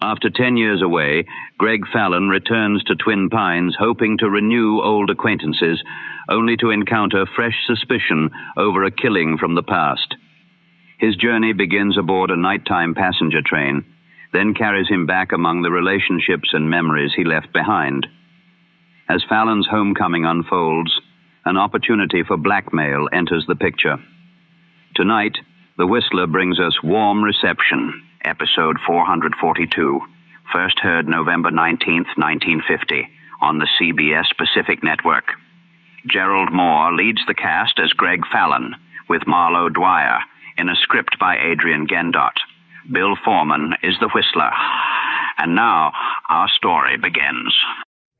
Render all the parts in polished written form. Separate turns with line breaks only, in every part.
After 10 years away, Greg Fallon returns to Twin Pines hoping to renew old acquaintances, only to encounter fresh suspicion over a killing from the past. His journey begins aboard a nighttime passenger train, then carries him back among the relationships and memories he left behind. As Fallon's homecoming unfolds, an opportunity for blackmail enters the picture. Tonight, The Whistler brings us Warm Reception, episode 442, first heard November 19th, 1950, on the CBS Pacific Network. Gerald Mohr leads the cast as Greg Fallon, with Marlo Dwyer, in a script by Adrian Gendot. Bill Forman is the Whistler. And now, our story begins.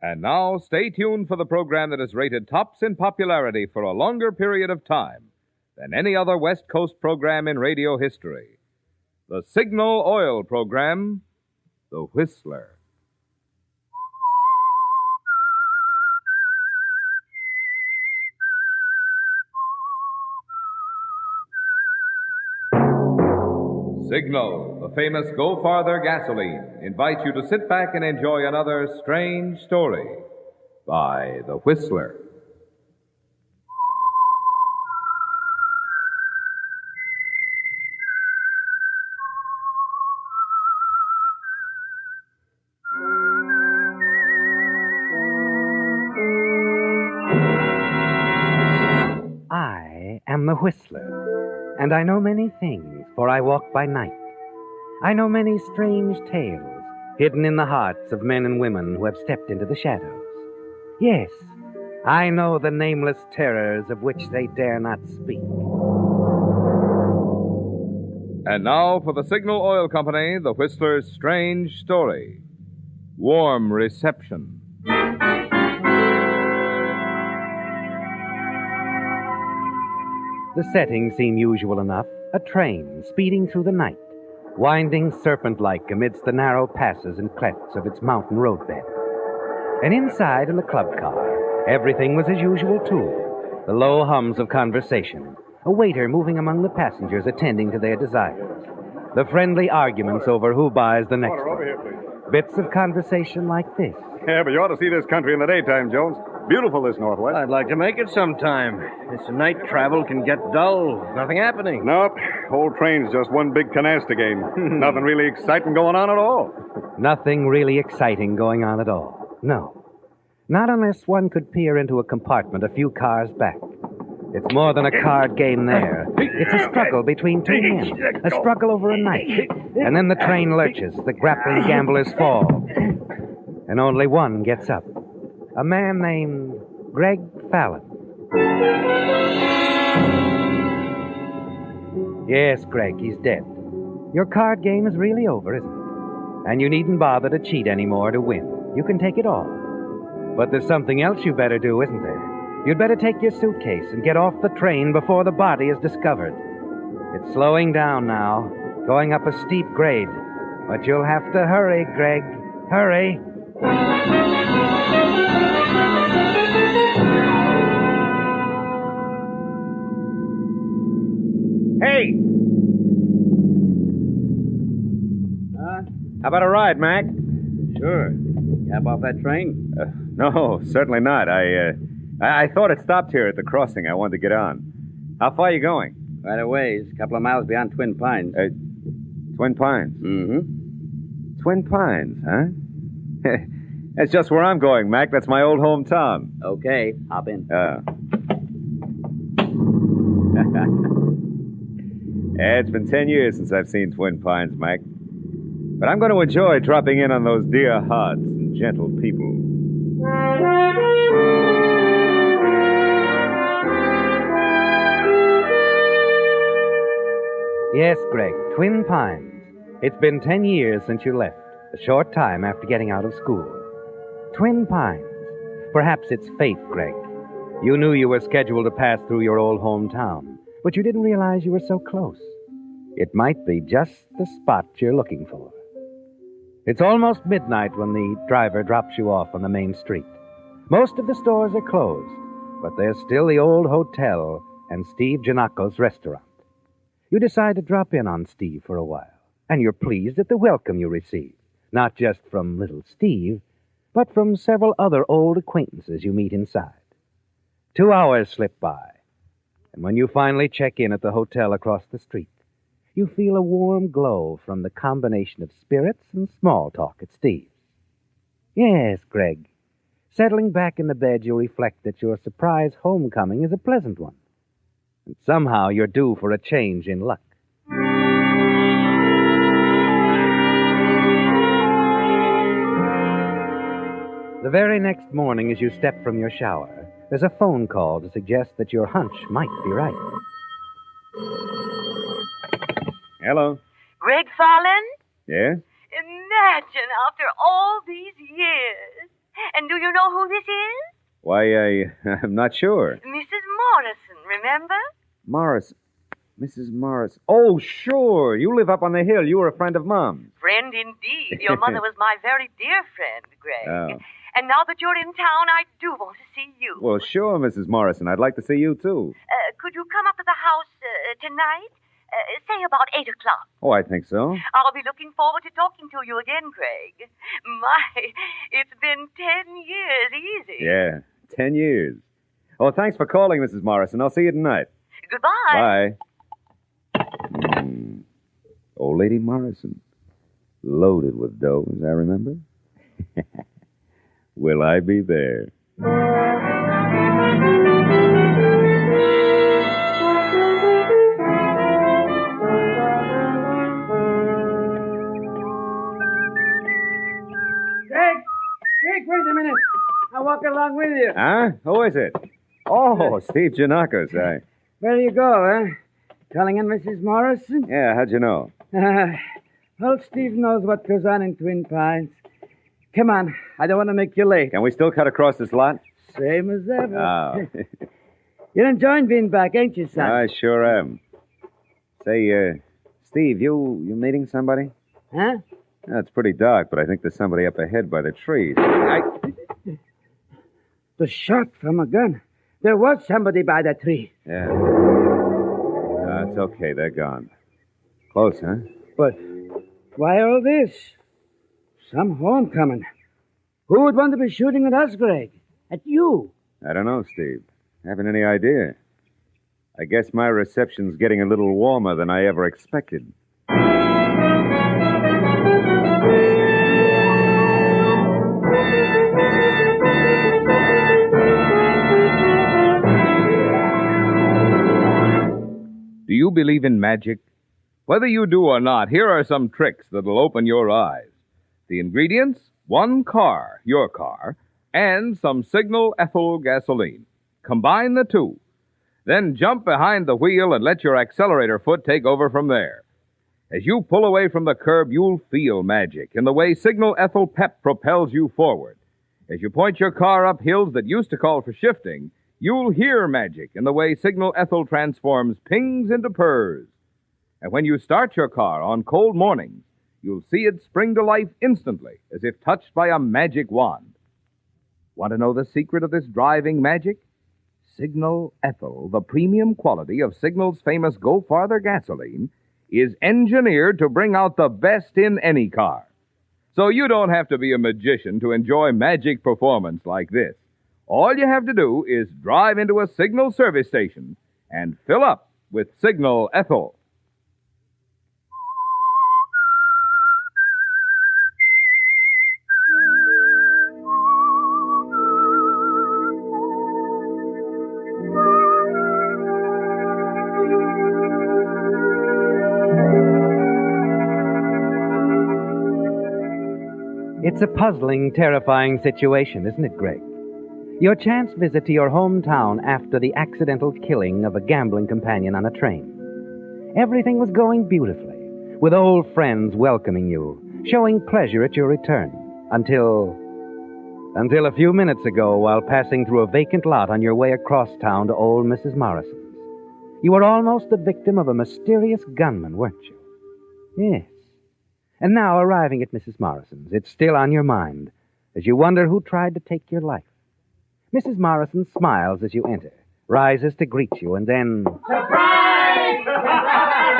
And now, stay tuned for the program that is rated tops in popularity for a longer period of time than any other West Coast program in radio history. The Signal Oil program, The Whistler. Signal, the famous Go Farther gasoline, invites you to sit back and enjoy another strange story by The Whistler.
I am the Whistler, and I know many things, for I walk by night. I know many strange tales hidden in the hearts of men and women who have stepped into the shadows. Yes, I know the nameless terrors of which they dare not speak.
And now for the Signal Oil Company, The Whistler's strange story, Warm Reception.
The setting seemed usual enough. A train speeding through the night, winding serpent-like amidst the narrow passes and clefts of its mountain roadbed. And inside in the club car, everything was as usual, too. The low hums of conversation, a waiter moving among the passengers attending to their desires, the friendly arguments over who buys the next one.
Here, please.
Bits of conversation like this.
Yeah, but you ought to see this country in the daytime, Jones. Beautiful, this Northwest.
I'd like to make it sometime. This night travel can get dull. Nothing happening.
Nope. Whole train's just one big canasta game. Nothing really exciting going on at all.
Nothing really exciting going on at all. No. Not unless one could peer into a compartment a few cars back. It's more than a card game there. It's a struggle between two men. A struggle over a knife. And then the train lurches. The grappling gamblers fall. And only one gets up. A man named Greg Fallon. Yes, Greg, he's dead. Your card game is really over, isn't it? And you needn't bother to cheat anymore to win. You can take it all. But there's something else you better do, isn't there? You'd better take your suitcase and get off the train before the body is discovered. It's slowing down now, going up a steep grade. But you'll have to hurry, Greg. Hurry.
Hey! How about a ride, Mac?
Sure. You hop off that train?
No, certainly not. I thought it stopped here at the crossing. I wanted to get on. How far are you going?
Right away. It's a couple of miles beyond Twin Pines.
Twin Pines?
Mm-hmm.
Twin Pines, huh? That's just where I'm going, Mac. That's my old hometown.
Okay, hop in.
It's been 10 years since I've seen Twin Pines, Mac. But I'm going to enjoy dropping in on those dear hearts and gentle people.
Yes, Greg, Twin Pines. It's been 10 years since you left, a short time after getting out of school. Twin Pines. Perhaps it's fate, Greg. You knew you were scheduled to pass through your old hometown, but you didn't realize you were so close. It might be just the spot you're looking for. It's almost midnight when the driver drops you off on the main street. Most of the stores are closed, but there's still the old hotel and Steve Giannacco's restaurant. You decide to drop in on Steve for a while, and you're pleased at the welcome you receive. Not just from little Steve, but from several other old acquaintances you meet inside. 2 hours slip by, and when you finally check in at the hotel across the street, you feel a warm glow from the combination of spirits and small talk at Steve's. Yes, Greg. Settling back in the bed, you reflect that your surprise homecoming is a pleasant one. And somehow you're due for a change in luck. The very next morning, as you step from your shower, there's a phone call to suggest that your hunch might be right.
Hello.
Greg Fallon?
Yeah?
Imagine after all these years. And do you know who this is?
Why, I'm not sure.
Mrs. Morrison, remember?
Mrs. Morris. Oh, sure. You live up on the hill. You were a friend of Mom's.
Friend indeed. Your mother was my very dear friend, Greg.
Oh.
And now that you're in town, I do want to see you.
Well, sure, Mrs. Morrison. I'd like to see you, too.
Could you come up to the house tonight? Say about 8 o'clock.
Oh, I think so.
I'll be looking forward to talking to you again, Greg. My, it's been 10 years easy.
Yeah, 10 years. Oh, thanks for calling, Mrs. Morrison. I'll see you tonight.
Goodbye.
Bye. Old Lady Morrison. Loaded with dough, as I remember. Will I be there?
Greg, wait a minute. I'll walk along with you.
Huh? Who is it? Oh, Steve Giannakos.
Where you go, huh? Calling on Mrs. Morrison?
Yeah, how'd you know?
Old Steve knows what goes on in Twin Pines. Come on. I don't want to make you late.
Can we still cut across this lot?
Same as ever.
Oh.
You're enjoying being back, ain't you, son?
I sure am. Say, Steve, you meeting somebody?
Huh?
It's pretty dark, but I think there's somebody up ahead by the trees.
The shot from a gun. There was somebody by the tree.
Yeah. No, it's okay. They're gone. Close, huh?
But why all this? Some homecoming. Who would want to be shooting at us, Greg? At you?
I don't know, Steve. Haven't any idea. I guess my reception's getting a little warmer than I ever expected.
Do you believe in magic? Whether you do or not, here are some tricks that'll open your eyes. The ingredients: 1 car, your car, and some Signal ethyl gasoline. Combine the two. Then jump behind the wheel and let your accelerator foot take over from there. As you pull away from the curb, you'll feel magic in the way Signal ethyl pep propels you forward. As you point your car up hills that used to call for shifting, you'll hear magic in the way Signal ethyl transforms pings into purrs. And when you start your car on cold mornings, you'll see it spring to life instantly, as if touched by a magic wand. Want to know the secret of this driving magic? Signal ethyl, the premium quality of Signal's famous Go Farther gasoline, is engineered to bring out the best in any car. So you don't have to be a magician to enjoy magic performance like this. All you have to do is drive into a Signal service station and fill up with Signal ethyl.
It's a puzzling, terrifying situation, isn't it, Greg? Your chance visit to your hometown after the accidental killing of a gambling companion on a train. Everything was going beautifully, with old friends welcoming you, showing pleasure at your return, until a few minutes ago, while passing through a vacant lot on your way across town to old Mrs. Morrison's. You were almost the victim of a mysterious gunman, weren't you? Yes. And now, arriving at Mrs. Morrison's, it's still on your mind as you wonder who tried to take your life. Mrs. Morrison smiles as you enter, rises to greet you, and then...
Surprise!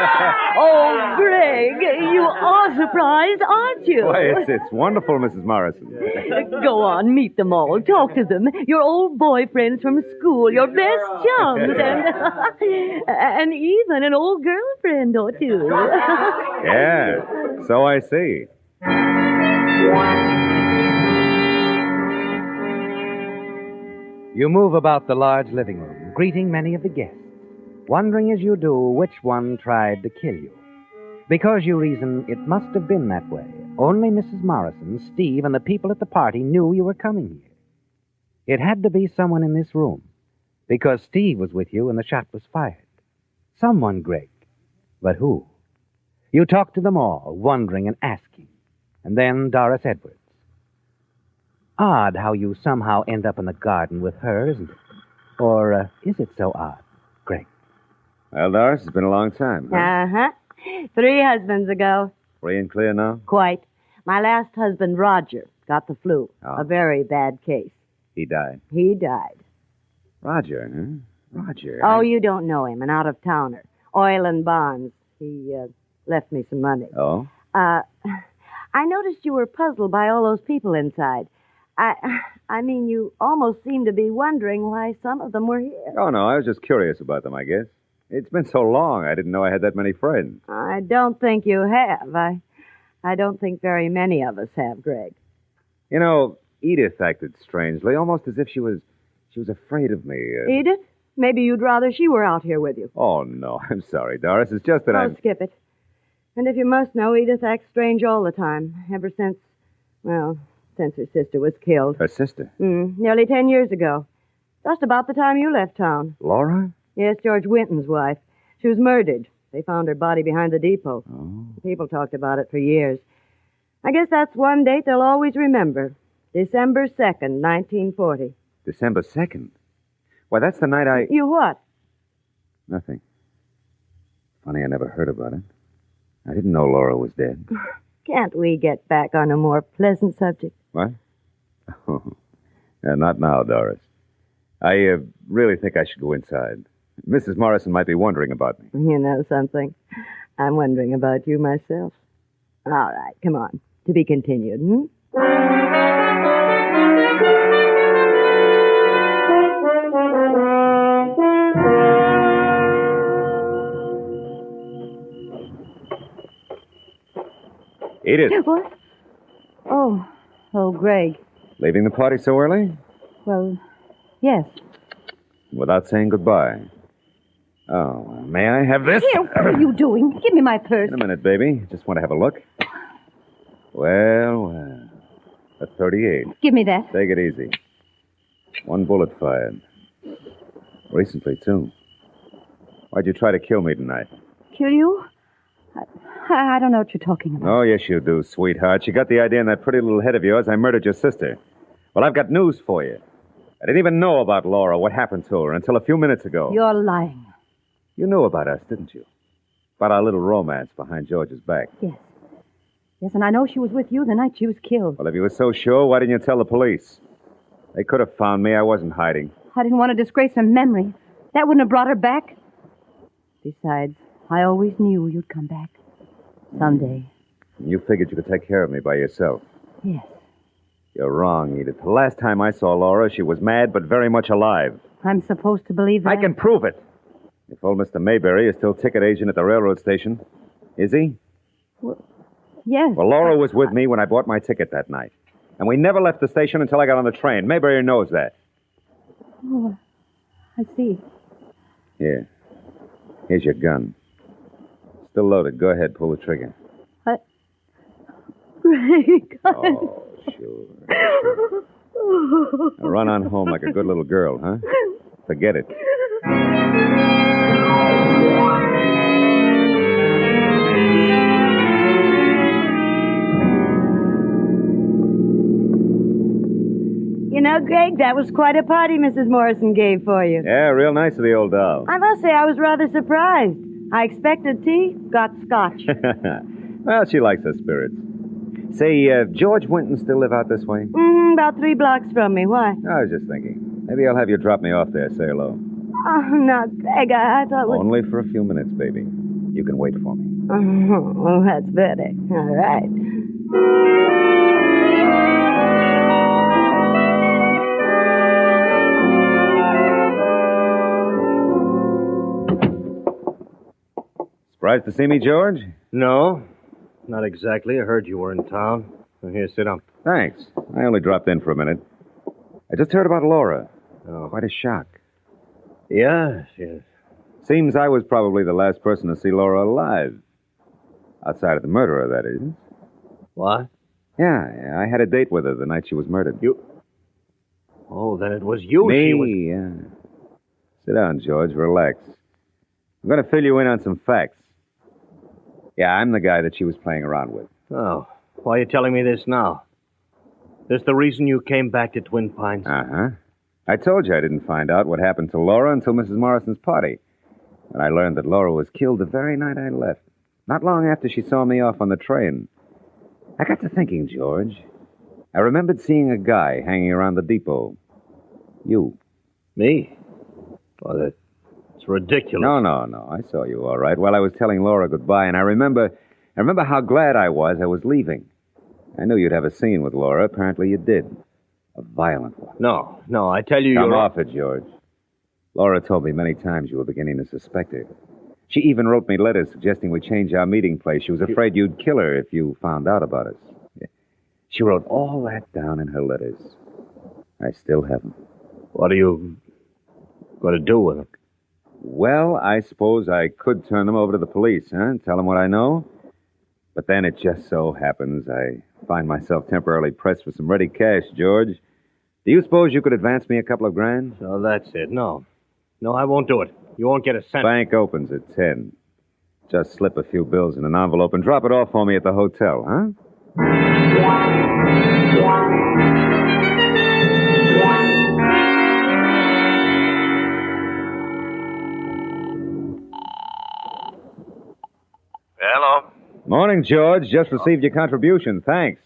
Oh, Greg, you are surprised, aren't you?
Why, it's wonderful, Mrs. Morrison.
Go on, meet them all. Talk to them. Your old boyfriends from school, your best chums, and even an old girlfriend or two.
Yeah, so I see.
You move about the large living room, greeting many of the guests, wondering as you do which one tried to kill you. Because you reason it must have been that way. Only Mrs. Morrison, Steve, and the people at the party knew you were coming here. It had to be someone in this room, because Steve was with you when the shot was fired. Someone, Greg. But who? You talked to them all, wondering and asking. And then Doris Edwards. Odd how you somehow end up in the garden with her, isn't it? Or is it so odd, Greg?
Well, Doris, it's been a long time. Huh?
Uh-huh. 3 husbands ago.
Free and clear now?
Quite. My last husband, Roger, got the flu.
Oh.
A very bad case.
He died.
He died.
Roger, huh? Roger.
Oh, you don't know him, an out-of-towner. Oil and bonds. He left me some money.
Oh?
I noticed you were puzzled by all those people inside. I mean, you almost seemed to be wondering why some of them were here.
Oh, no, I was just curious about them, I guess. It's been so long, I didn't know I had that many friends.
I don't think you have. I don't think very many of us have, Greg.
You know, Edith acted strangely, almost as if she was afraid of me.
Edith? Maybe you'd rather she were out here with you.
Oh, no, I'm sorry, Doris. It's just that
Oh, skip it. And if you must know, Edith acts strange all the time, ever since her sister was killed.
Her sister?
Nearly 10 years ago. Just about the time you left town.
Laura?
Yes, George Winton's wife. She was murdered. They found her body behind the depot.
Oh.
People talked about it for years. I guess that's one date they'll always remember. December 2nd, 1940.
December 2nd? Why, that's the night I...
You what?
Nothing. Funny, I never heard about it. I didn't know Laura was dead.
Can't we get back on a more pleasant subject?
What? Oh, not now, Doris. I really think I should go inside. Mrs. Morrison might be wondering about me.
You know something? I'm wondering about you myself. All right, come on. To be continued,
Edith.
What? Oh, Greg.
Leaving the party so early?
Well, yes.
Without saying goodbye. Oh, may I have this?
Here, what are you doing? Give me my purse.
In a minute, baby. Just want to have a look. Well. A 38.
Give me that.
Take it easy. 1 bullet fired. Recently, too. Why'd you try to kill me tonight?
Kill you? I don't know what you're talking about.
Oh, yes, you do, sweetheart. You got the idea in that pretty little head of yours I murdered your sister. Well, I've got news for you. I didn't even know about Laura, what happened to her, until a few minutes ago.
You're lying.
You knew about us, didn't you? About our little romance behind George's back.
Yes. Yes, and I know she was with you the night she was killed.
Well, if you were so sure, why didn't you tell the police? They could have found me. I wasn't hiding.
I didn't want to disgrace her memory. That wouldn't have brought her back. Besides, I always knew you'd come back. Someday.
You figured you could take care of me by yourself.
Yes.
You're wrong, Edith. The last time I saw Laura, she was mad but very much alive.
I'm supposed to believe that?
I can prove it. If old Mr. Mayberry is still ticket agent at the railroad station. Is he?
Well, yes.
Well, Laura was with me when I bought my ticket that night. And we never left the station until I got on the train. Mayberry knows that.
Oh, I see.
Here. Here's your gun. Still loaded. Go ahead, pull the trigger.
What? Greg.
Oh, sure. Now run on home like a good little girl, huh? Forget it.
You know, Greg, that was quite a party Mrs. Morrison gave for you.
Yeah, real nice of the old doll.
I must say I was rather surprised. I expected tea, got scotch.
Well, she likes her spirits. Say, George Winton still live out this way?
About 3 blocks from me. Why?
I was just thinking. Maybe I'll have you drop me off there, say hello.
Oh, no, Greg, I thought...
Only for a few minutes, baby. You can wait for me.
Well, that's better. All right.
Surprised to see me, George?
No, not exactly. I heard you were in town. Well, here, sit down.
Thanks. I only dropped in for a minute. I just heard about Laura.
Oh.
Quite a shock.
Yes.
Seems I was probably the last person to see Laura alive. Outside of the murderer, that is.
What?
Yeah, I had a date with her the night she was murdered.
You? Oh, then it was you.
Me,
She was...
yeah. Sit down, George. Relax. I'm going to fill you in on some facts. Yeah, I'm the guy that she was playing around with.
Oh, why are you telling me this now? This the reason you came back to Twin Pines?
Uh-huh. I told you I didn't find out what happened to Laura until Mrs. Morrison's party. And I learned that Laura was killed the very night I left. Not long after she saw me off on the train. I got to thinking, George. I remembered seeing a guy hanging around the depot. You.
Me? Oh, that's ridiculous.
No. I saw you all right while I was telling Laura goodbye, and I remember how glad I was leaving. I knew you'd have a scene with Laura. Apparently you did. A violent one.
No, I tell you,
Come
you're...
off it, George. Laura told me many times you were beginning to suspect her. She even wrote me letters suggesting we change our meeting place. She was afraid you'd kill her if you found out about us. She wrote all that down in her letters. I still have them.
What are you going to do with them?
Well, I suppose I could turn them over to the police, huh? Tell them what I know. But then it just so happens I find myself temporarily pressed for some ready cash, George. Do you suppose you could advance me a couple of grand?
So that's it. No, I won't do it. You won't get a cent.
Bank opens at 10. Just slip a few bills in an envelope and drop it off for me at the hotel, huh?
Hello.
Morning, George. Just received your contribution. Thanks.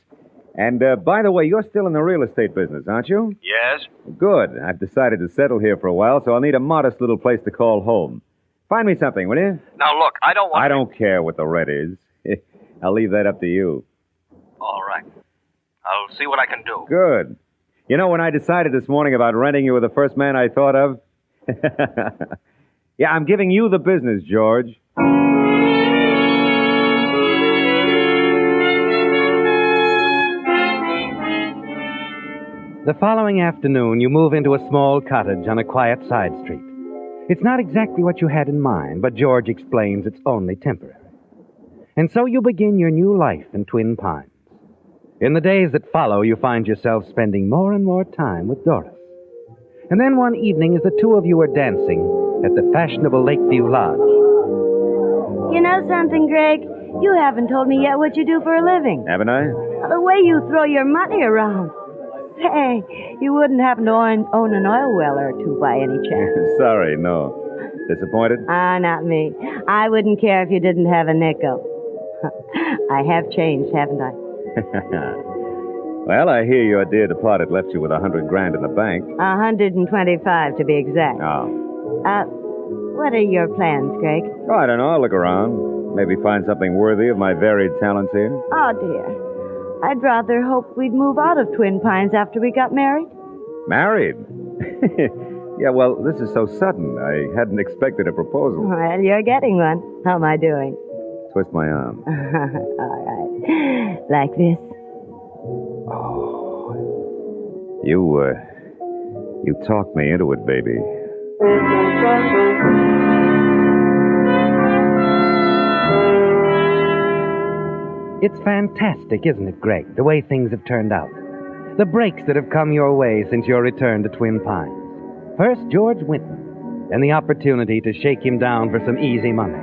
And, by the way, you're still in the real estate business, aren't you?
Yes?
Good. I've decided to settle here for a while, so I'll need a modest little place to call home. Find me something, will you?
Now, look, I don't want...
I don't care what the rent is. I'll leave that up to you.
All right. I'll see what I can do.
Good. You know, when I decided this morning about renting, you were the first man I thought of. Yeah, I'm giving you the business, George.
The following afternoon, you move into a small cottage on a quiet side street. It's not exactly what you had in mind, but George explains it's only temporary. And so you begin your new life in Twin Pines. In the days that follow, you find yourself spending more and more time with Doris. And then one evening, as the two of you are dancing at the fashionable Lakeview Lodge.
You know something, Greg? You haven't told me yet what you do for a living.
Haven't I?
The way you throw your money around. Say, you wouldn't happen to own an oil well or two by any chance?
Sorry, no. Disappointed?
Not me. I wouldn't care if you didn't have a nickel. I have changed, haven't I?
Well, I hear your dear departed left you with $100,000 in the bank.
125 to be exact.
Oh.
What are your plans, Greg?
Oh, I don't know. I'll look around. Maybe find something worthy of my varied talents here.
Oh, dear. I'd rather hope we'd move out of Twin Pines after we got married.
Married? Yeah, well, this is so sudden. I hadn't expected a proposal.
Well, you're getting one. How am I doing?
Twist my arm.
All right. Like this?
Oh. You talked me into it, baby.
It's fantastic, isn't it, Greg, the way things have turned out? The breaks that have come your way since your return to Twin Pines. First, George Winton, and the opportunity to shake him down for some easy money.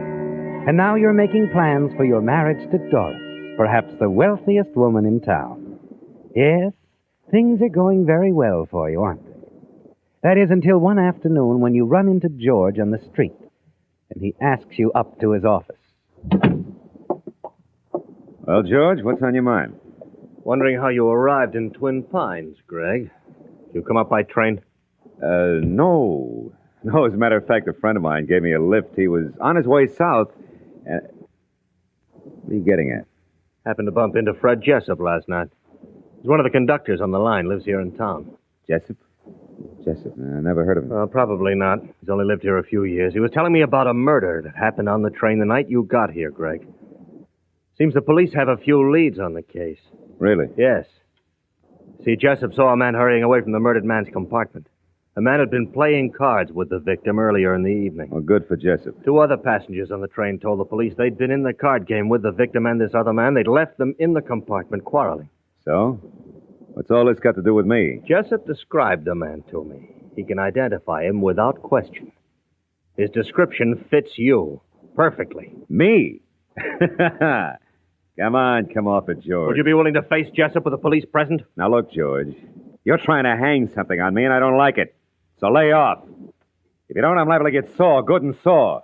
And now you're making plans for your marriage to Doris, perhaps the wealthiest woman in town. Yes, things are going very well for you, aren't they? That is until one afternoon when you run into George on the street, and he asks you up to his office.
Well, George, what's on your mind?
Wondering how you arrived in Twin Pines, Greg. You come up by train?
No. No, as a matter of fact, a friend of mine gave me a lift. He was on his way south, What are you getting at?
Happened to bump into Fred Jessup last night. He's one of the conductors on the line, lives here in town.
Jessup? Jessup? I never heard of him.
Probably not. He's only lived here a few years. He was telling me about a murder that happened on the train the night you got here, Greg. Seems the police have a few leads on the case.
Really?
Yes. See, Jessup saw a man hurrying away from the murdered man's compartment. The man had been playing cards with the victim earlier in the evening.
Well, good for Jessup.
2 other passengers on the train told the police they'd been in the card game with the victim and this other man. They'd left them in the compartment quarreling.
So? What's all this got to do with me?
Jessup described the man to me. He can identify him without question. His description fits you perfectly.
Me? Come on, come off it, George.
Would you be willing to face Jessup with the police present?
Now, look, George. You're trying to hang something on me, and I don't like it. So lay off. If you don't, I'm liable to get sore, good and sore.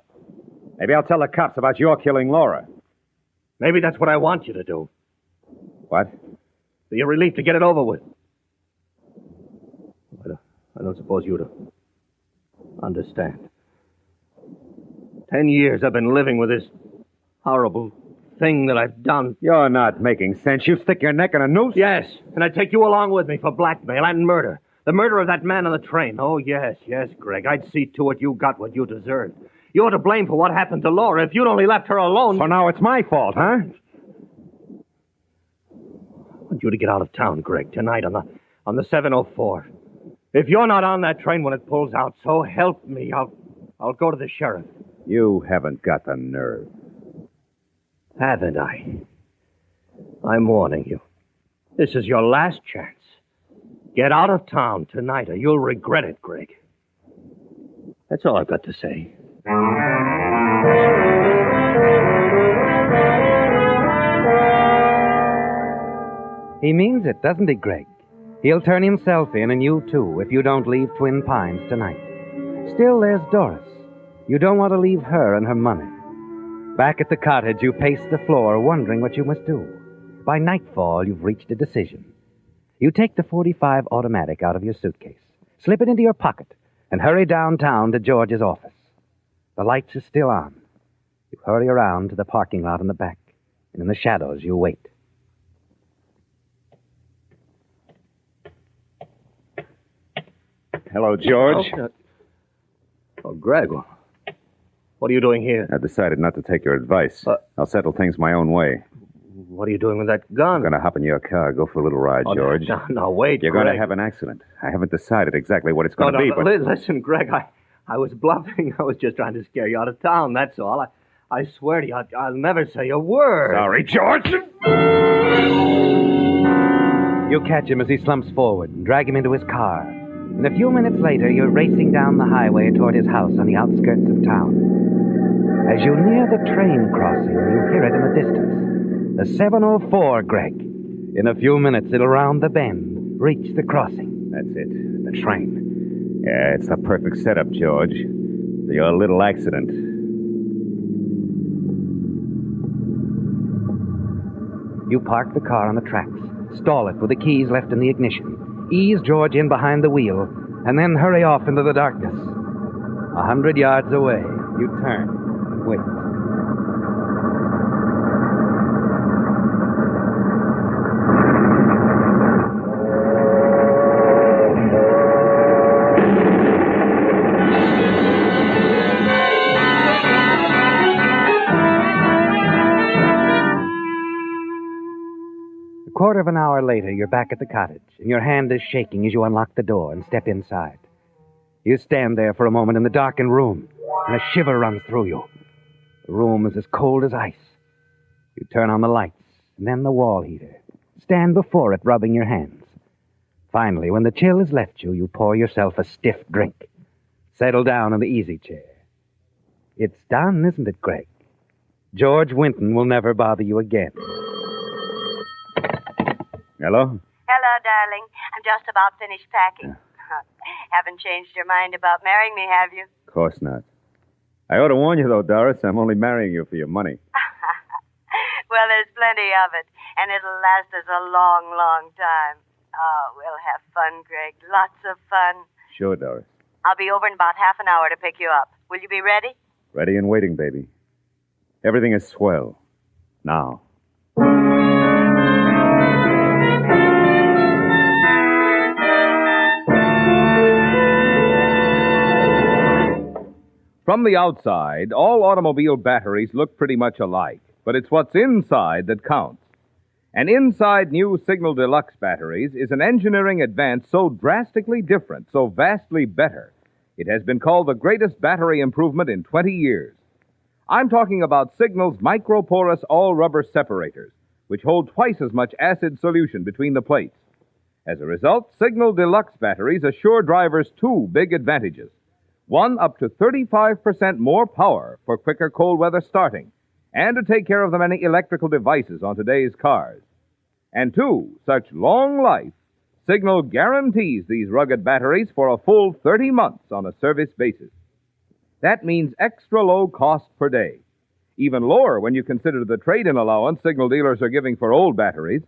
Maybe I'll tell the cops about your killing Laura.
Maybe that's what I want you to do.
What?
Be a relief to get it over with. I don't suppose you'd understand. 10 years I've been living with this horrible thing that I've done.
You're not making sense. You stick your neck in a noose?
Yes, and I take you along with me for blackmail and murder. The murder of that man on the train. Oh, yes, Greg. I'd see to it you got what you deserved. You're to blame for what happened to Laura. If you'd only left her alone...
So now it's my fault, huh?
I want you to get out of town, Greg, tonight on the 704. If you're not on that train when it pulls out, so help me, I'll go to the sheriff.
You haven't got the nerve.
Haven't I? I'm warning you. This is your last chance. Get out of town tonight or you'll regret it, Greg. That's all I've got to say.
He means it, doesn't he, Greg? He'll turn himself in, and you too, if you don't leave Twin Pines tonight. Still, there's Doris. You don't want to leave her and her money. Back at the cottage, you pace the floor, wondering what you must do. By nightfall, you've reached a decision. You take the .45 automatic out of your suitcase, slip it into your pocket, and hurry downtown to George's office. The lights are still on. You hurry around to the parking lot in the back, and in the shadows you wait.
Hello, George.
Greg, what are you doing here?
I've decided not to take your advice. I'll settle things my own way.
What are you doing with that gun?
I'm going to hop in your car, go for a little ride, George.
No, wait,
You're
Greg.
going to have an accident. I haven't decided exactly what it's going to be, but...
Listen, Greg, I was bluffing. I was just trying to scare you out of town, that's all. I swear to you, I'll never say a word.
Sorry, George.
You catch him as he slumps forward and drag him into his car. And a few minutes later, you're racing down the highway toward his house on the outskirts of town. As you near the train crossing, you hear it in the distance. The 704, Greg. In a few minutes, it'll round the bend, reach the crossing.
That's it, the train. Yeah, it's the perfect setup, George, for your little accident.
You park the car on the tracks, stall it with the keys left in the ignition, ease George in behind the wheel, and then hurry off into the darkness. 100 yards away, you turn and wait. A quarter of an hour later, you're back at the cottage, and your hand is shaking as you unlock the door and step inside. You stand there for a moment in the darkened room, and a shiver runs through you. The room is as cold as ice. You turn on the lights, and then the wall heater. Stand before it, rubbing your hands. Finally, when the chill has left you, you pour yourself a stiff drink. Settle down in the easy chair. It's done, isn't it, Greg? George Winton will never bother you again.
Hello?
Hello, darling. I'm just about finished packing. Haven't changed your mind about marrying me, have you?
Of course not. I ought to warn you, though, Doris, I'm only marrying you for your money.
Well, there's plenty of it, and it'll last us a long, long time. Oh, we'll have fun, Greg. Lots of fun.
Sure, Doris.
I'll be over in about half an hour to pick you up. Will you be ready?
Ready and waiting, baby. Everything is swell. Now.
From the outside, all automobile batteries look pretty much alike, but it's what's inside that counts. And inside new Signal Deluxe batteries is an engineering advance so drastically different, so vastly better. It has been called the greatest battery improvement in 20 years. I'm talking about Signal's microporous all-rubber separators, which hold twice as much acid solution between the plates. As a result, Signal Deluxe batteries assure drivers two big advantages. One, up to 35% more power for quicker cold weather starting, and to take care of the many electrical devices on today's cars. And two, such long life, Signal guarantees these rugged batteries for a full 30 months on a service basis. That means extra low cost per day. Even lower when you consider the trade-in allowance Signal dealers are giving for old batteries,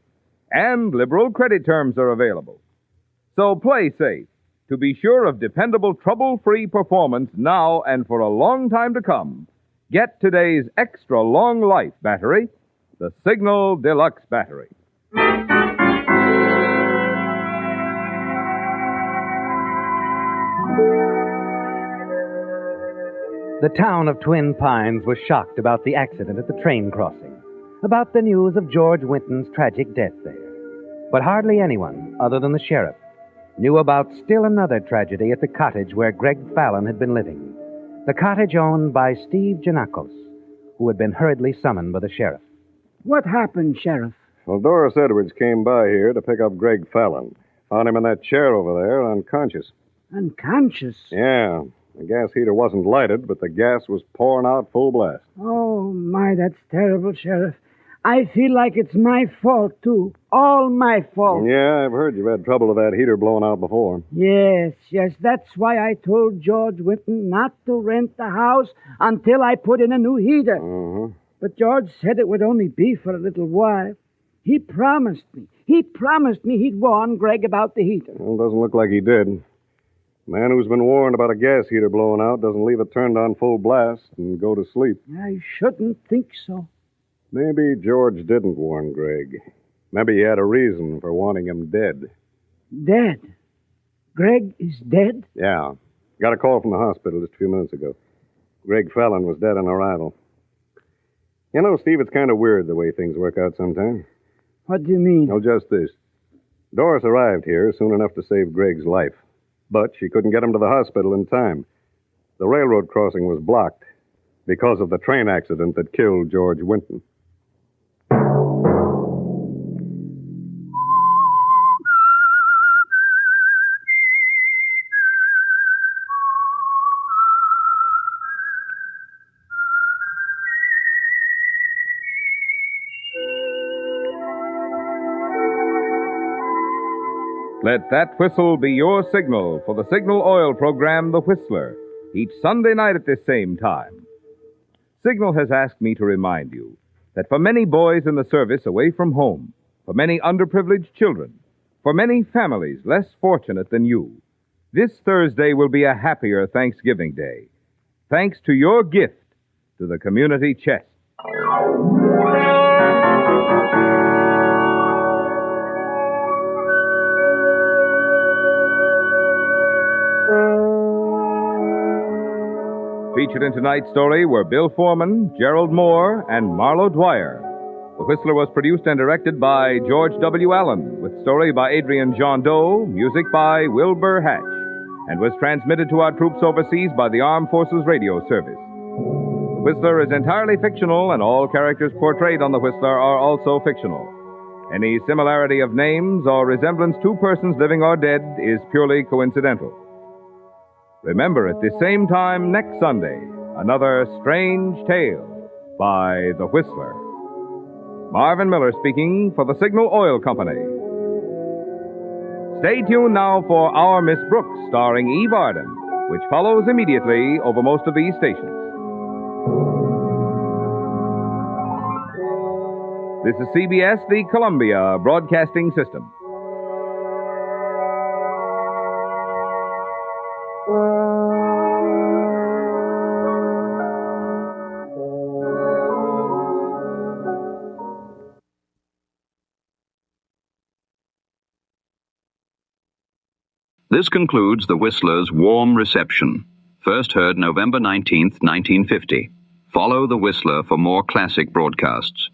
and liberal credit terms are available. So play safe. To be sure of dependable, trouble-free performance now and for a long time to come, get today's extra long life battery, the Signal Deluxe battery.
The town of Twin Pines was shocked about the accident at the train crossing, about the news of George Winton's tragic death there. But hardly anyone, other than the sheriff, knew about still another tragedy at the cottage where Greg Fallon had been living. The cottage owned by Steve Janakos, who had been hurriedly summoned by the sheriff.
What happened, Sheriff?
Well, Doris Edwards came by here to pick up Greg Fallon. Found him in that chair over there, unconscious.
Unconscious?
Yeah. The gas heater wasn't lighted, but the gas was pouring out full blast.
Oh, my, that's terrible, Sheriff. I feel like it's my fault, too. All my fault.
Yeah, I've heard you've had trouble with that heater blowing out before.
Yes. That's why I told George Winton not to rent the house until I put in a new heater.
Uh-huh.
But George said it would only be for a little while. He promised me he'd warn Greg about the heater.
Well, doesn't look like he did. A man who's been warned about a gas heater blowing out doesn't leave it turned on full blast and go to sleep.
I shouldn't think so.
Maybe George didn't warn Greg. Maybe he had a reason for wanting him dead.
Dead? Greg is dead?
Yeah. Got a call from the hospital just a few minutes ago. Greg Fallon was dead on arrival. You know, Steve, it's kind of weird the way things work out sometimes.
What do you mean?
Oh, just this. Doris arrived here soon enough to save Greg's life, but she couldn't get him to the hospital in time. The railroad crossing was blocked because of the train accident that killed George Winton.
Let that whistle be your signal for the Signal Oil program, The Whistler, each Sunday night at this same time. Signal has asked me to remind you that for many boys in the service away from home, for many underprivileged children, for many families less fortunate than you, this Thursday will be a happier Thanksgiving Day, thanks to your gift to the community chest. Featured in tonight's story were Bill Forman, Gerald Mohr, and Marlo Dwyer. The Whistler was produced and directed by George W. Allen, with story by Adrian Gendot, music by Wilbur Hatch, and was transmitted to our troops overseas by the Armed Forces Radio Service. The Whistler is entirely fictional, and all characters portrayed on The Whistler are also fictional. Any similarity of names or resemblance to persons living or dead is purely coincidental. Remember, at the same time next Sunday, another strange tale by The Whistler. Marvin Miller speaking for the Signal Oil Company. Stay tuned now for Our Miss Brooks, starring Eve Arden, which follows immediately over most of these stations. This is CBS, the Columbia Broadcasting System.
This concludes The Whistler's Warm Reception. First heard November 19th, 1950. Follow The Whistler for more classic broadcasts.